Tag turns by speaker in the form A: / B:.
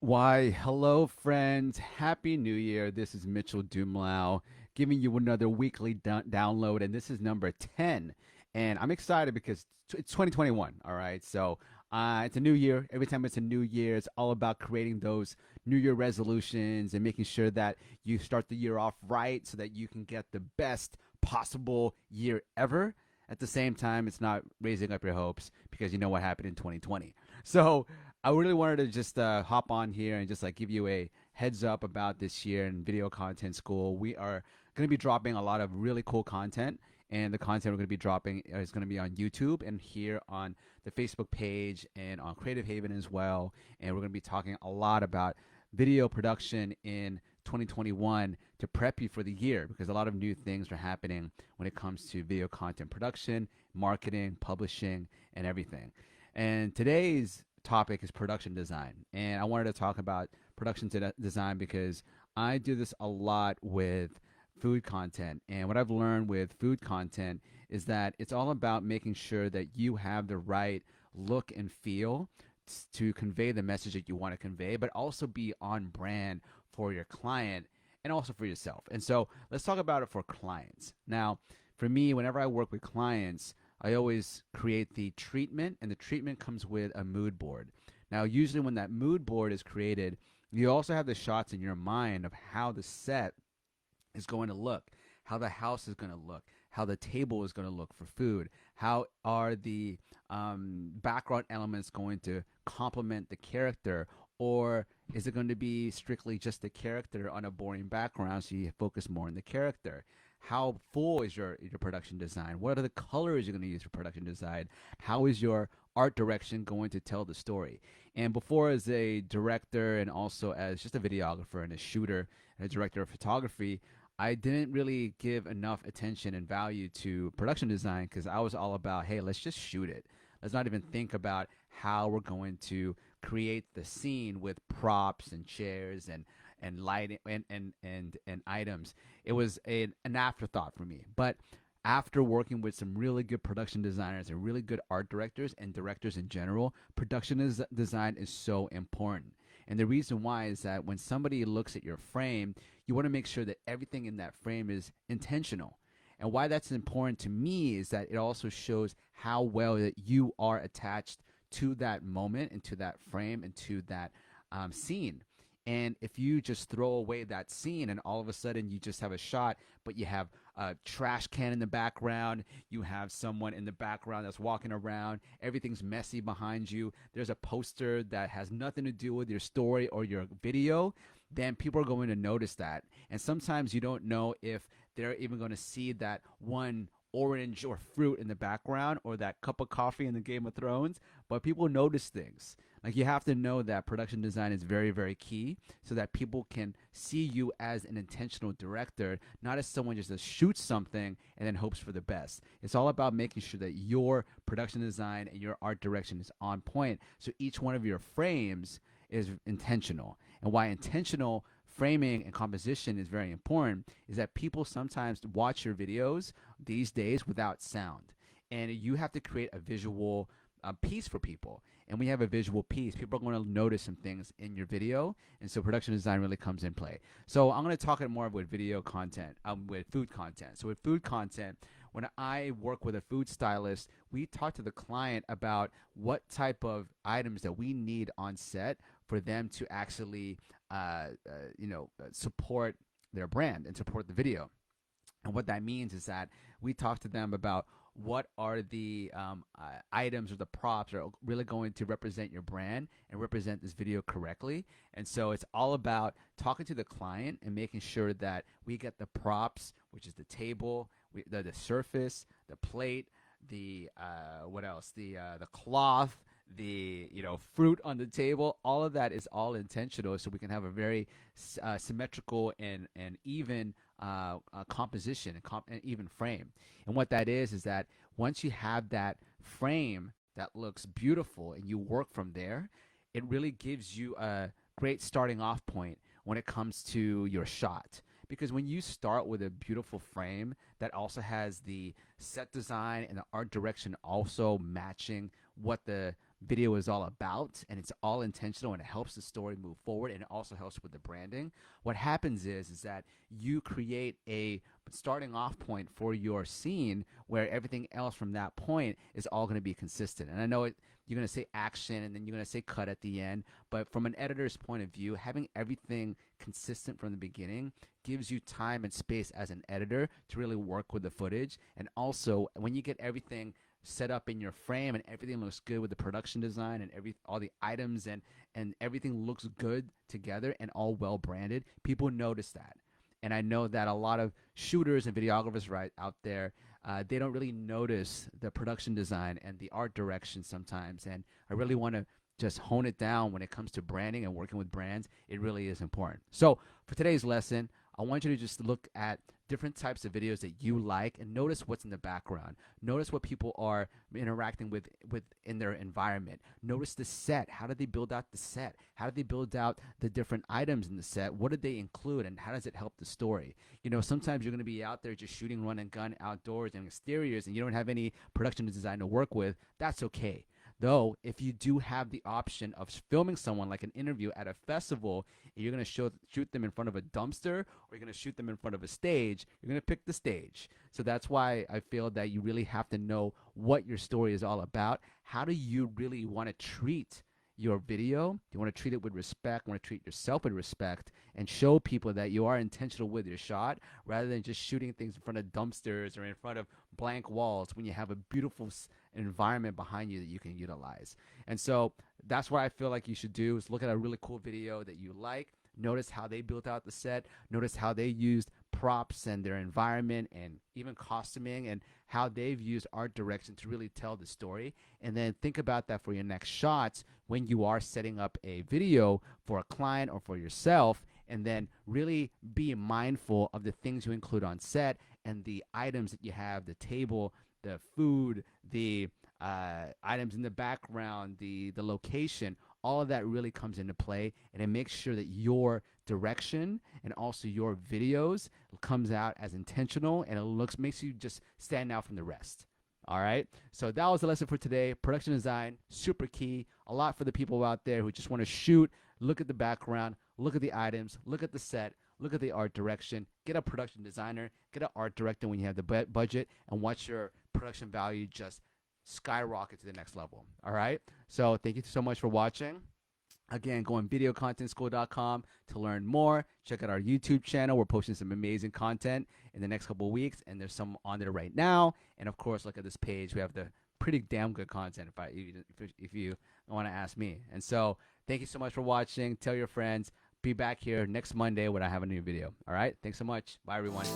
A: Why, hello, friends. Happy New Year. This is Mitchell Dumlau giving you another weekly download, and this is number 10. And I'm excited because it's 2021, all right? So it's a new year. Every time it's a new year, it's all about creating those New Year resolutions and making sure that you start the year off right so that you can get the best possible year ever. At the same time, it's not raising up your hopes because you know what happened in 2020. So I really wanted to just hop on here and just like give you a heads up about this year in Video Content School. We are going to be dropping a lot of really cool content, and the content we're going to be dropping is going to be on YouTube and here on the Facebook page and on Creative Haven as well. And we're going to be talking a lot about video production in 2021 to prep you for the year because a lot of new things are happening when it comes to video content production, marketing, publishing, and everything. And today's topic is production design. And I wanted to talk about production design because I do this a lot with food content. And what I've learned with food content is that it's all about making sure that you have the right look and feel to convey the message that you want to convey, but also be on brand for your client and also for yourself. And so let's talk about it for clients. Now, for me, whenever I work with clients, I always create the treatment, and the treatment comes with a mood board. Now, usually when that mood board is created, you also have the shots in your mind of how the set is going to look, how the house is going to look, how the table is going to look for food, how are the background elements going to complement the character, or is it going to be strictly just the character on a boring background so you focus more on the character? How full is your production design? What are the colors you're going to use for production design? How is your art direction going to tell the story? And before, as a director and also as just a videographer and a shooter and a director of photography, I didn't really give enough attention and value to production design because I was all about, hey, let's just shoot it. Let's not even think about how we're going to create the scene with props and chairs and lighting and items. It was an afterthought for me. But after working with some really good production designers and really good art directors and directors in general, design is so important. And the reason why is that when somebody looks at your frame, you want to make sure that everything in that frame is intentional. And why that's important to me is that it also shows how well that you are attached to that moment and to that frame and to that scene. And if you just throw away that scene and all of a sudden you just have a shot, but you have a trash can in the background, you have someone in the background that's walking around, everything's messy behind you, there's a poster that has nothing to do with your story or your video, then people are going to notice that. And sometimes you don't know if they're even going to see that one orange or fruit in the background or that cup of coffee in the Game of Thrones, but people notice things. Like you have to know that production design is very, very key so that people can see you as an intentional director, not as someone just shoots something and then hopes for the best. It's all about making sure that your production design and your art direction is on point. So each one of your frames is intentional. And why intentional framing and composition is very important is that people sometimes watch your videos these days without sound. And you have to create a visual piece for people. And we have a visual piece. People are going to notice some things in your video. And so production design really comes in play. So I'm going to talk it more with video content, with food content. So with food content, when I work with a food stylist, we talk to the client about what type of items that we need on set for them to actually, support their brand and support the video. And what that means is that we talk to them about what are the items or the props that are really going to represent your brand and represent this video correctly. And so it's all about talking to the client and making sure that we get the props, which is the table, the surface, the plate, the what else? The cloth, the fruit on the table. All of that is all intentional, so we can have a very symmetrical and even composition and even frame. And what that is that once you have that frame that looks beautiful and you work from there, it really gives you a great starting off point when it comes to your shot. Because when you start with a beautiful frame that also has the set design and the art direction also matching what the video is all about, and it's all intentional, and it helps the story move forward, and it also helps with the branding. What happens is that you create a starting off point for your scene where everything else from that point is all going to be consistent. And I know you're going to say action and then you're going to say cut at the end, but from an editor's point of view, having everything consistent from the beginning gives you time and space as an editor to really work with the footage. And also, when you get everything set up in your frame and everything looks good with the production design and all the items and everything looks good together and all well branded, people notice that. And I know that a lot of shooters and videographers right out there, they don't really notice the production design and the art direction sometimes. And I really want to just hone it down when it comes to branding and working with brands. It really is important. So for today's lesson, I want you to just look at different types of videos that you like and notice what's in the background. Notice what people are interacting with in their environment. Notice the set. How did they build out the set? How did they build out the different items in the set? What did they include, and how does it help the story? You know, sometimes you're going to be out there just shooting run and gun outdoors and exteriors, and you don't have any production design to work with. That's okay. Though, if you do have the option of filming someone like an interview at a festival, and you're going to shoot them in front of a dumpster, or you're going to shoot them in front of a stage, you're going to pick the stage. So that's why I feel that you really have to know what your story is all about. How do you really want to treat your video? Do you want to treat it with respect? Want to treat yourself with respect and show people that you are intentional with your shot, rather than just shooting things in front of dumpsters or in front of blank walls when you have a beautiful environment behind you that you can utilize. And so that's what I feel like you should do, is look at a really cool video that you like. Notice how they built out the set. Notice how they used props and their environment and even costuming, and how they've used art direction to really tell the story. And then think about that for your next shots when you are setting up a video for a client or for yourself. And then really be mindful of the things you include on set and the items that you have, the table, the food, the items in the background, the location. All of that really comes into play, and it makes sure that your direction and also your videos comes out as intentional, and it makes you just stand out from the rest. All right, so that was the lesson for today. Production design, super key. A lot for the people out there who just want to shoot, look at the background, look at the items, look at the set, look at the art direction. Get a production designer, get an art director when you have the budget, and watch your production value just skyrocket to the next level. All right, so thank you so much for watching. Again, go on videocontentschool.com to learn more. Check out our YouTube channel. We're posting some amazing content in the next couple of weeks, and there's some on there right now. And of course, look at this page. We have the pretty damn good content if you want to ask me. And so thank you so much for watching. Tell your friends. Be back here next Monday when I have a new video. All right, thanks so much. Bye, everyone.